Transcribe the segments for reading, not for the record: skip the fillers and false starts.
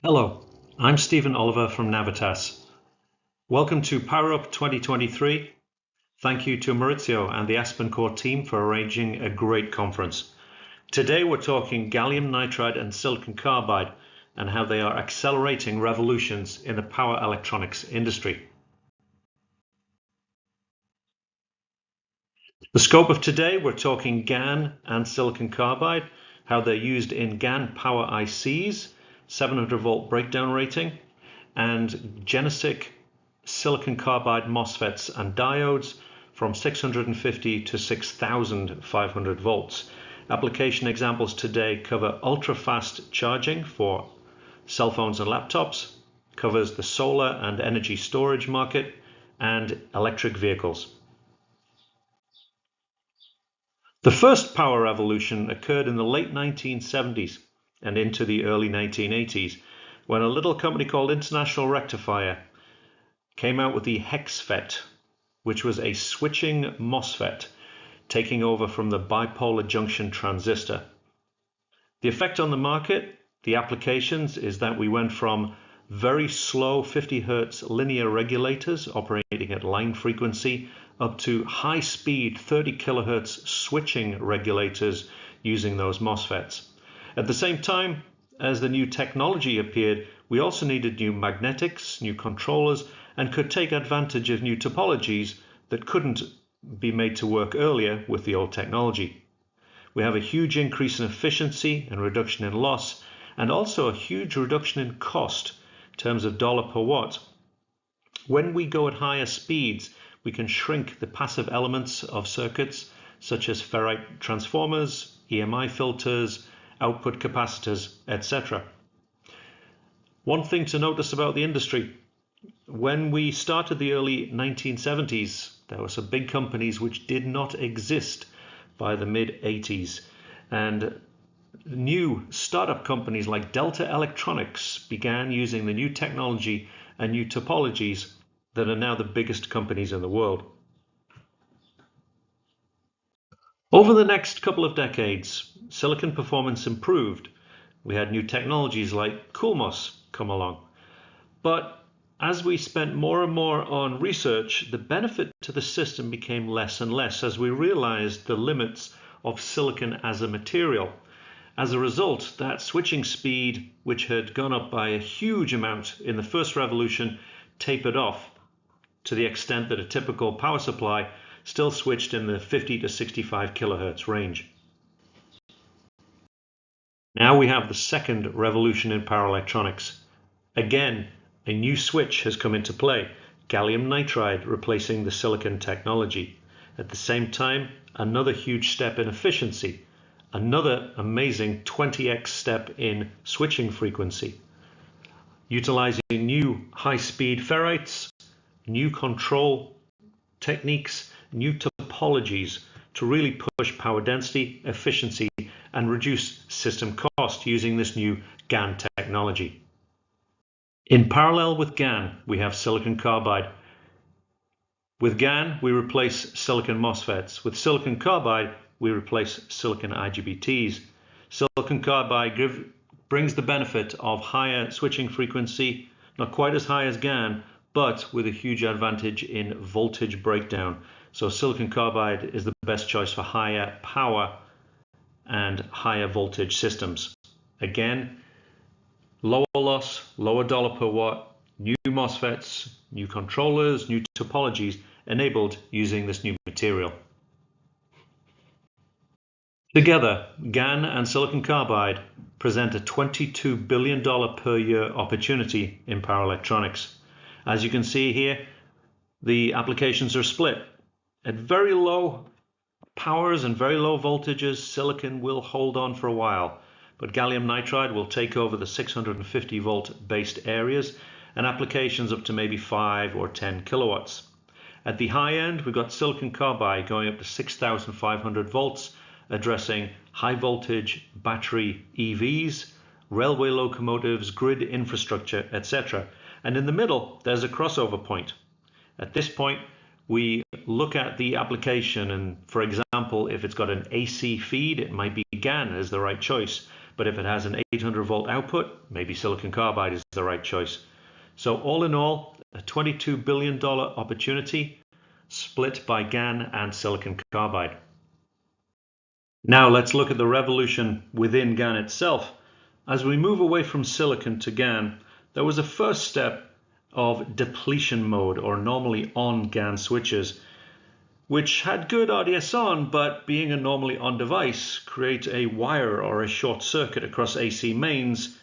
Hello, I'm Stephen Oliver from Navitas. Welcome to PowerUp 2023. Thank you to Maurizio and the Aspencore team for arranging a great conference. Today we're talking gallium nitride and silicon carbide and how they are accelerating revolutions in the power electronics industry. The scope of today, we're talking GaN and silicon carbide, how they're used in GaN power ICs, 700 volt breakdown rating, and GeneSiC silicon carbide MOSFETs and diodes from 650 to 6500 volts. Application examples today cover ultra-fast charging for cell phones and laptops, covers the solar and energy storage market, and electric vehicles. The first power revolution occurred in the late 1970s and into the early 1980s when a little company called International Rectifier came out with the HEXFET, which was a switching MOSFET taking over from the bipolar junction transistor. The effect on the market, the applications, is that we went from very slow 50 Hz linear regulators operating at line frequency up to high speed 30 kHz switching regulators using those MOSFETs. At the same time as the new technology appeared, we also needed new magnetics, new controllers, and could take advantage of new topologies that couldn't be made to work earlier with the old technology. We have a huge increase in efficiency and reduction in loss, and also a huge reduction in cost in terms of dollar per watt. When we go at higher speeds, we can shrink the passive elements of circuits such as ferrite transformers, EMI filters, output capacitors, etc. One thing to notice about the industry, when we started the early 1970s, there were some big companies which did not exist by the mid-80s, and new startup companies like Delta Electronics began using the new technology and new topologies that are now the biggest companies in the world. Over the next couple of decades, silicon performance improved. We had new technologies like CoolMOS come along. But as we spent more and more on research, the benefit to the system became less and less as we realized the limits of silicon as a material. As a result, that switching speed, which had gone up by a huge amount in the first revolution, tapered off to the extent that a typical power supply still switched in the 50 to 65 kilohertz range. Now we have the second revolution in power electronics. Again, a new switch has come into play, gallium nitride replacing the silicon technology. At the same time, another huge step in efficiency, another amazing 20x step in switching frequency, utilizing new high-speed ferrites, new control techniques, new topologies to really push power density, efficiency, and reduce system cost using this new GaN technology. In parallel with GaN, we have silicon carbide. With GaN, we replace silicon MOSFETs. With silicon carbide, we replace silicon IGBTs. Silicon carbide brings the benefit of higher switching frequency, not quite as high as GaN, but with a huge advantage in voltage breakdown. So silicon carbide is the best choice for higher power and higher voltage systems. Again, lower loss, lower dollar per watt, new MOSFETs, new controllers, new topologies enabled using this new material. Together, GaN and silicon carbide present a $22 billion per year opportunity in power electronics. As you can see here, the applications are split. At very low powers and very low voltages, silicon will hold on for a while, but gallium nitride will take over the 650 volt based areas and applications up to maybe 5 or 10 kilowatts. At the high end, we've got silicon carbide going up to 6,500 volts, addressing high voltage battery EVs, railway locomotives, grid infrastructure, etc. And in the middle, there's a crossover point. At this point, we look at the application, and for example, if it's got an AC feed, it might be GaN as the right choice. But if it has an 800 volt output, maybe silicon carbide is the right choice. So all in all, a $22 billion opportunity split by GaN and silicon carbide. Now let's look at the revolution within GaN itself. As we move away from silicon to GaN, there was a first step of depletion mode, or normally on GaN switches, which had good RDS on, but being a normally on device, create a wire or a short circuit across AC mains,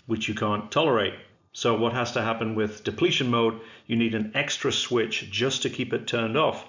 which you can't tolerate. So what has to happen with depletion mode? You need an extra switch just to keep it turned off.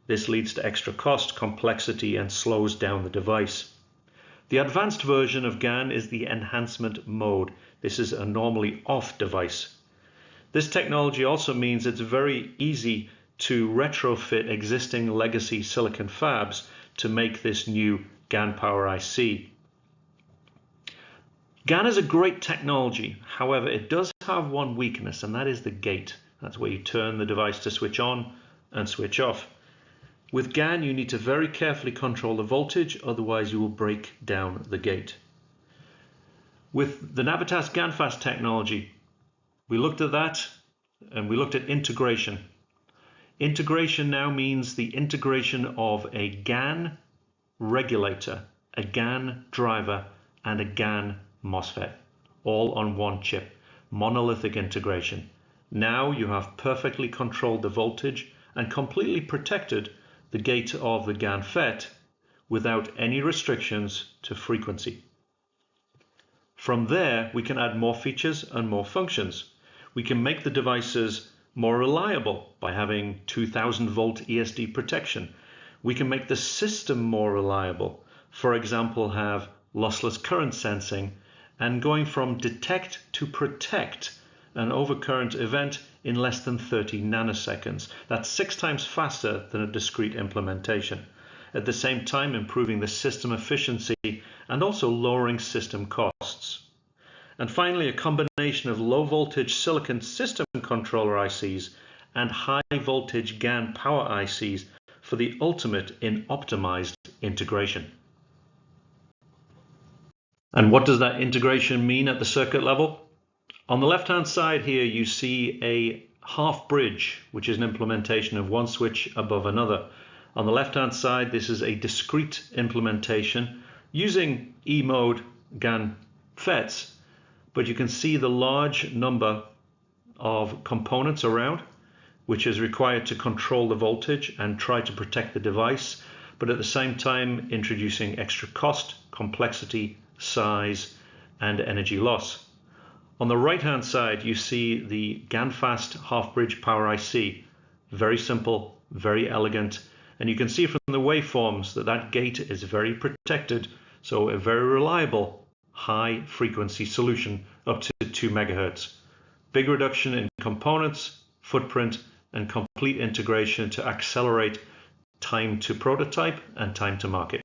This leads to extra cost, complexity, and slows down the device. The advanced version of GaN is the enhancement mode. This is a normally off device. This technology also means it's very easy to retrofit existing legacy silicon fabs to make this new GaN power IC. GaN is a great technology. However, it does have one weakness, and that is the gate. That's where you turn the device to switch on and switch off. With GaN, you need to very carefully control the voltage, otherwise you will break down the gate. With the Navitas GaNFast technology, we looked at that and we looked at integration. Integration now means the integration of a GaN regulator, a GaN driver, and a GaN MOSFET, all on one chip. Monolithic integration. Now you have perfectly controlled the voltage and completely protected the gate of the GaN FET without any restrictions to frequency. From there, we can add more features and more functions. We can make the devices more reliable by having 2000 volt ESD protection. We can make the system more reliable. For example, have lossless current sensing and going from detect to protect an overcurrent event in less than 30 nanoseconds. That's 6 times faster than a discrete implementation. At the same time, improving the system efficiency and also lowering system costs. And finally, a combination of low voltage silicon system controller ICs and high voltage GaN power ICs for the ultimate in optimized integration. And what does that integration mean at the circuit level? On the left-hand side here, you see a half bridge, which is an implementation of one switch above another. On the left-hand side, this is a discrete implementation using E-mode GaN FETs, but you can see the large number of components around, which is required to control the voltage and try to protect the device, but at the same time introducing extra cost, complexity, size, and energy loss. On the right-hand side, you see the GaNFast half-bridge power IC. Very simple, very elegant, and you can see from the waveforms that that gate is very protected, so a very reliable high-frequency solution up to 2 MHz. Big reduction in components, footprint, and complete integration to accelerate time to prototype and time to market.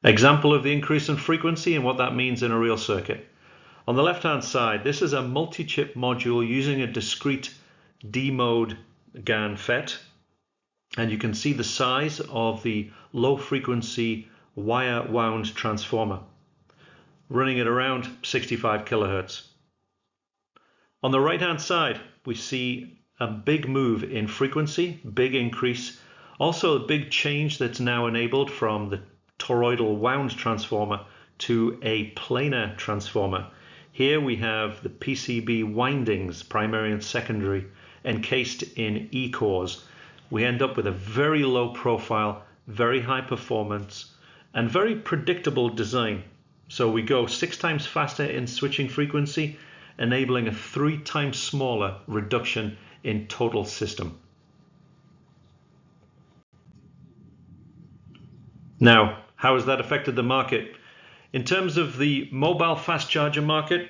Example of the increase in frequency and what that means in a real circuit. On the left-hand side, this is a multi-chip module using a discrete D-mode GaN FET, and you can see the size of the low-frequency wire-wound transformer, running at around 65 kHz. On the right-hand side, we see a big move in frequency, big increase, also a big change that's now enabled from the toroidal wound transformer to a planar transformer. Here we have the PCB windings, primary and secondary, encased in E-cores. We end up with a very low profile, very high performance, and very predictable design. So we go 6 times faster in switching frequency, enabling a 3 times smaller reduction in total system. Now, how has that affected the market? In terms of the mobile fast charger market,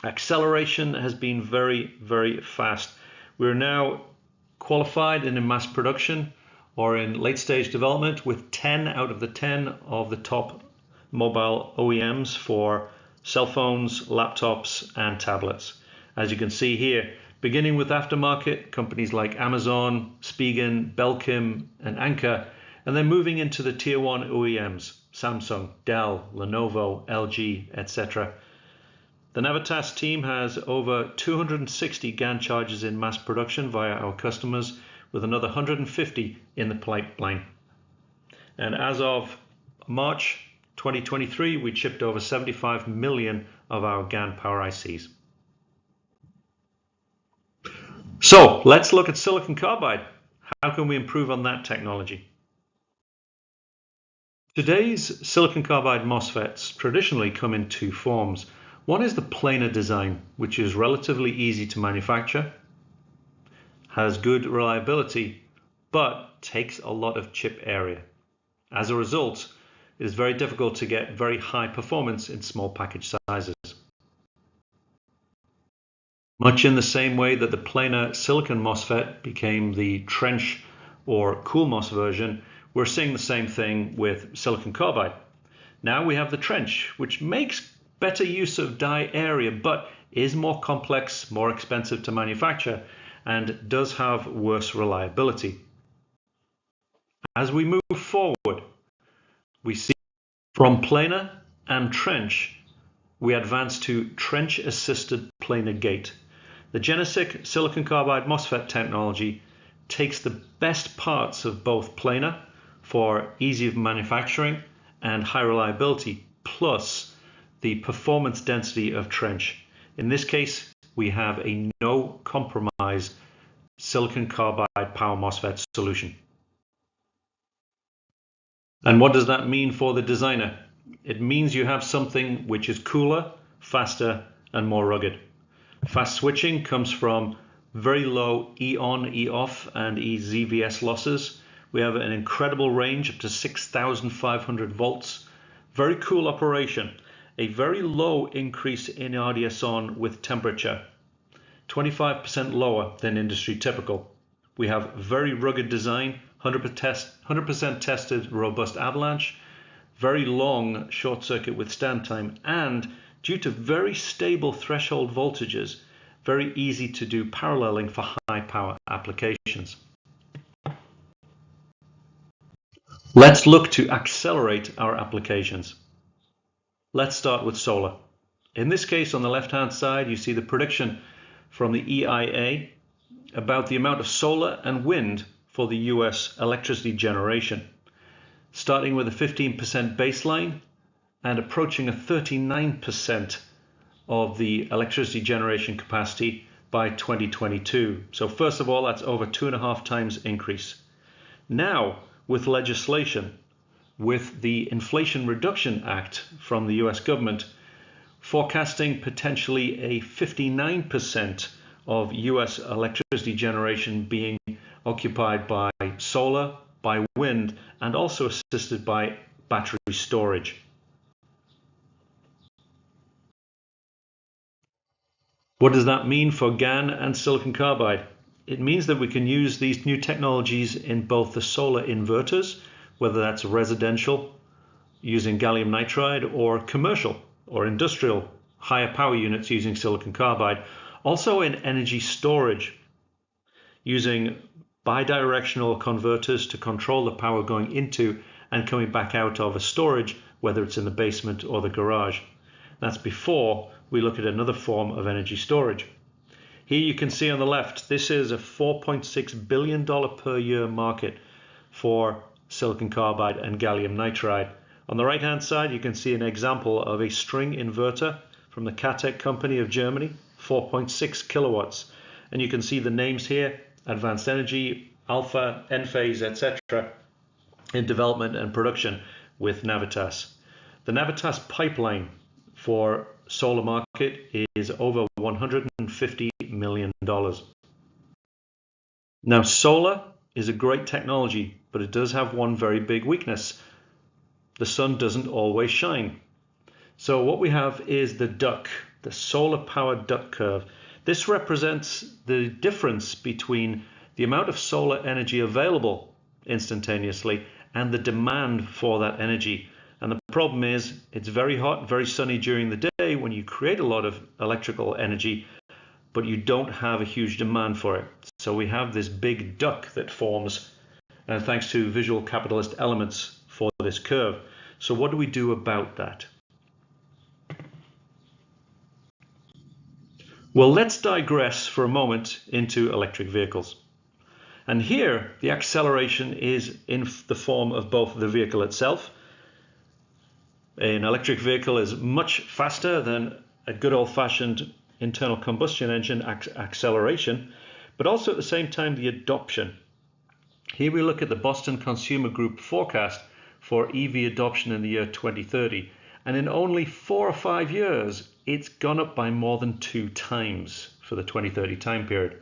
acceleration has been very, very fast. We're now qualified and in mass production or in late stage development with 10 out of the 10 of the top mobile OEMs for cell phones, laptops, and tablets. As you can see here, beginning with aftermarket, companies like Amazon, Spigen, Belkin, and Anker, and then moving into the tier 1 OEMs. Samsung, Dell, Lenovo, LG, etc. The Navitas team has over 260 GaN chargers in mass production via our customers, with another 150 in the pipeline. And as of March 2023, we shipped over 75 million of our GaN power ICs. So let's look at silicon carbide. How can we improve on that technology? Today's silicon carbide MOSFETs traditionally come in two forms. One is the planar design, which is relatively easy to manufacture, has good reliability, but takes a lot of chip area. As a result, it is very difficult to get very high performance in small package sizes. Much in the same way that the planar silicon MOSFET became the trench or CoolMOS version, we're seeing the same thing with silicon carbide. Now we have the trench, which makes better use of die area, but is more complex, more expensive to manufacture, and does have worse reliability. As we move forward, we see from planar and trench, we advance to trench-assisted planar gate. The GeneSiC silicon carbide MOSFET technology takes the best parts of both planar for ease of manufacturing and high reliability, plus the performance density of trench. In this case, we have a no compromise silicon carbide power MOSFET solution. And what does that mean for the designer? It means you have something which is cooler, faster, and more rugged. Fast switching comes from very low E-on, E-off, and EZVS losses. We have an incredible range up to 6,500 volts. Very cool operation. A very low increase in RDS-on with temperature. 25% lower than industry typical. We have very rugged design, 100% tested robust avalanche, very long short circuit withstand time, and due to very stable threshold voltages, very easy to do paralleling for high power applications. Let's look to accelerate our applications. Let's start with solar. In this case, on the left-hand side, you see the prediction from the EIA about the amount of solar and wind for the US electricity generation, starting with a 15% baseline and approaching a 39% of the electricity generation capacity by 2022. So first of all, that's over 2.5 times increase. Now, with legislation, with the Inflation Reduction Act from the US government, forecasting potentially a 59% of US electricity generation being occupied by solar, by wind, and also assisted by battery storage. What does that mean for GaN and silicon carbide? It means that we can use these new technologies in both the solar inverters, whether that's residential, using gallium nitride, or commercial or industrial higher power units using silicon carbide. Also in energy storage, using bidirectional converters to control the power going into and coming back out of a storage, whether it's in the basement or the garage. That's before we look at another form of energy storage. Here you can see on the left, this is a $4.6 billion per year market for silicon carbide and gallium nitride. On the right hand side, you can see an example of a string inverter from the Katec company of Germany, 4.6 kilowatts. And you can see the names here, Advanced Energy, Alpha, Enphase, etc. in development and production with Navitas. The Navitas pipeline for solar market is over $150 million. Now, solar is a great technology, but it does have one very big weakness. The sun doesn't always shine. So what we have is the duck, the solar powered duck curve. This represents the difference between the amount of solar energy available instantaneously and the demand for that energy. And the problem is it's very hot, very sunny during the day when you create a lot of electrical energy, but you don't have a huge demand for it. So we have this big duck that forms, thanks to visual capitalist elements for this curve. So what do we do about that? Well, let's digress for a moment into electric vehicles. And here, the acceleration is in the form of both the vehicle itself. An electric vehicle is much faster than a good old-fashioned internal combustion engine acceleration, but also at the same time the adoption. Here we look at the Boston Consumer Group forecast for EV adoption in the year 2030, and in only 4 or 5 years it's gone up by more than 2 times for the 2030 time period.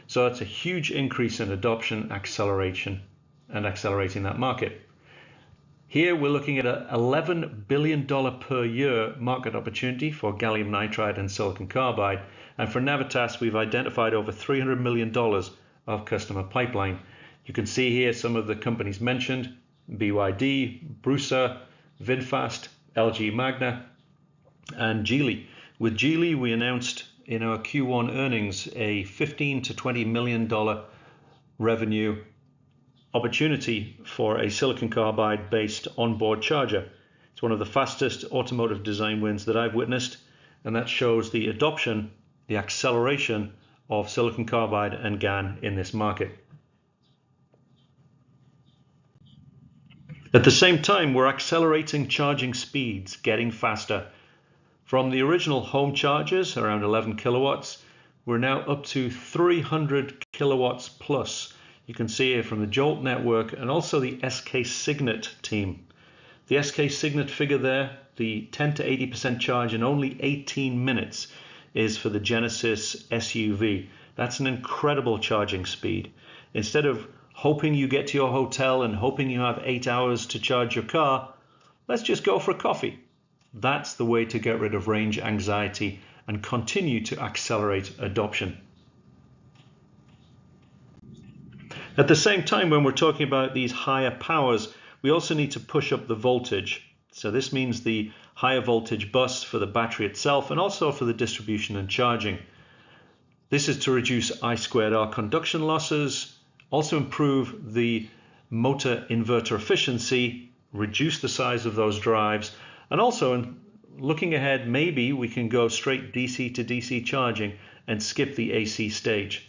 So it's a huge increase in adoption, acceleration, and accelerating that market. Here we're looking at an $11 billion per year market opportunity for gallium nitride and silicon carbide. And for Navitas, we've identified over $300 million of customer pipeline. You can see here some of the companies mentioned: BYD, Brusa, VinFast, LG Magna, and Geely. With Geely, we announced in our Q1 earnings a $15 to $20 million revenue opportunity for a silicon carbide based onboard charger. It's one of the fastest automotive design wins that I've witnessed, and that shows the adoption, the acceleration of silicon carbide and GaN in this market. At the same time, we're accelerating charging speeds, getting faster. From the original home chargers, around 11 kilowatts, we're now up to 300 kilowatts plus. You can see here from the Jolt network and also the SK Signet team. The SK Signet figure there, the 10 to 80% charge in only 18 minutes, is for the GeneSiC SUV. That's an incredible charging speed. Instead of hoping you get to your hotel and hoping you have 8 hours to charge your car, let's just go for a coffee. That's the way to get rid of range anxiety and continue to accelerate adoption. At the same time, when we're talking about these higher powers, we also need to push up the voltage. So this means the higher voltage bus for the battery itself and also for the distribution and charging. This is to reduce I²R conduction losses, also improve the motor inverter efficiency, reduce the size of those drives, and also looking ahead, maybe we can go straight DC to DC charging and skip the AC stage.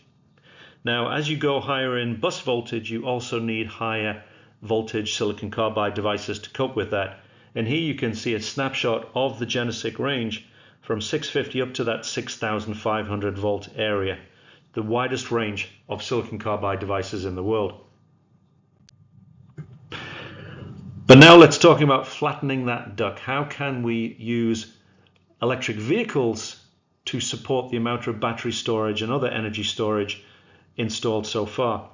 Now, as you go higher in bus voltage, you also need higher voltage silicon carbide devices to cope with that. And here you can see a snapshot of the GeneSiC range from 650 up to that 6,500 volt area, the widest range of silicon carbide devices in the world. But now let's talk about flattening that duck. How can we use electric vehicles to support the amount of battery storage and other energy storage installed so far?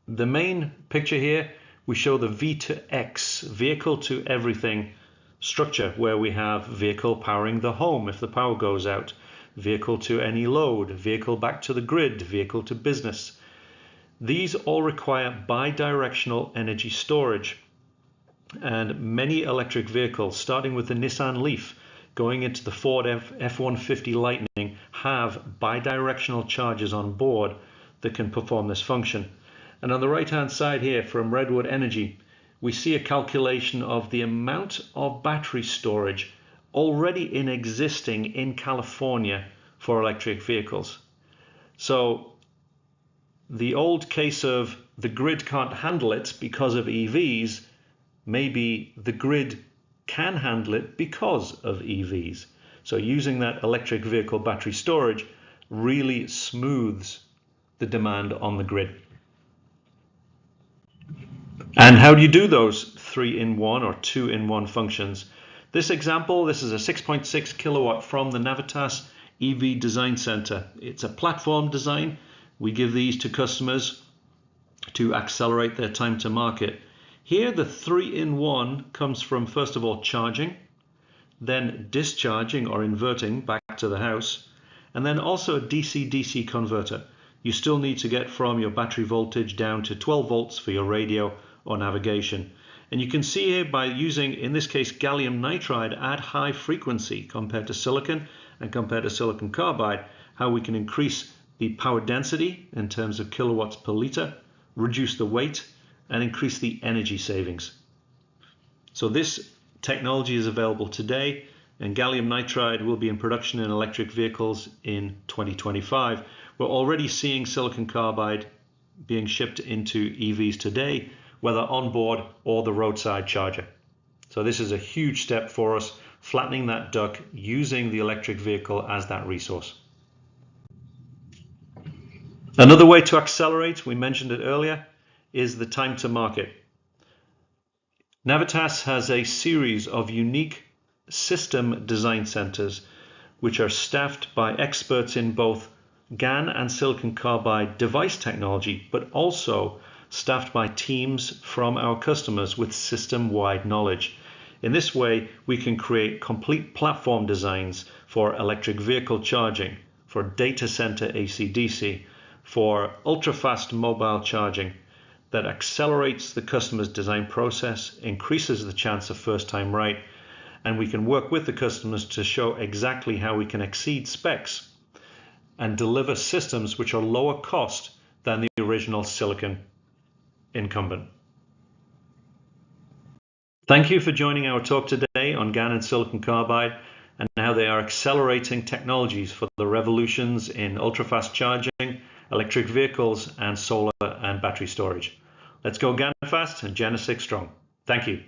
The main picture here, we show the V to X, vehicle to everything structure, where we have vehicle powering the home if the power goes out, vehicle to any load, vehicle back to the grid, vehicle to business. These all require bidirectional energy storage, and many electric vehicles, starting with the Nissan Leaf going into the Ford F-150 Lightning, have bidirectional chargers on board that can perform this function. And on the right hand side here from Redwood Energy, we see a calculation of the amount of battery storage already existing in California for electric vehicles. So the old case of the grid can't handle it because of EVs, maybe the grid can handle it because of EVs. So using that electric vehicle battery storage really smooths the demand on the grid. And how do you do those 3-in-1 or 2-in-1 functions? This example, this is a 6.6 kilowatt from the Navitas EV Design Center. It's a platform design. We give these to customers to accelerate their time to market. Here the 3-in-1 comes from, first of all, charging, then discharging or inverting back to the house, and then also a DC-DC converter. You still need to get from your battery voltage down to 12 volts for your radio or navigation. And you can see here by using, in this case, gallium nitride at high frequency compared to silicon and compared to silicon carbide, how we can increase the power density in terms of kilowatts per liter, reduce the weight, and increase the energy savings. So this technology is available today, and gallium nitride will be in production in electric vehicles in 2025. We're already seeing silicon carbide being shipped into EVs today, whether on board or the roadside charger. So this is a huge step for us, flattening that duct using the electric vehicle as that resource. Another way to accelerate, we mentioned it earlier, is the time to market. Navitas has a series of unique system design centers which are staffed by experts in both GaN and silicon carbide device technology, but also staffed by teams from our customers with system-wide knowledge. In this way, we can create complete platform designs for electric vehicle charging, for data center AC/DC, for ultra-fast mobile charging that accelerates the customer's design process, increases the chance of first time right, and we can work with the customers to show exactly how we can exceed specs and deliver systems which are lower cost than the original silicon incumbent. Thank you for joining our talk today on GaN and silicon carbide and how they are accelerating technologies for the revolutions in ultra-fast charging, electric vehicles, and solar and battery storage. Let's go GaN fast and GeneSiC strong. Thank you.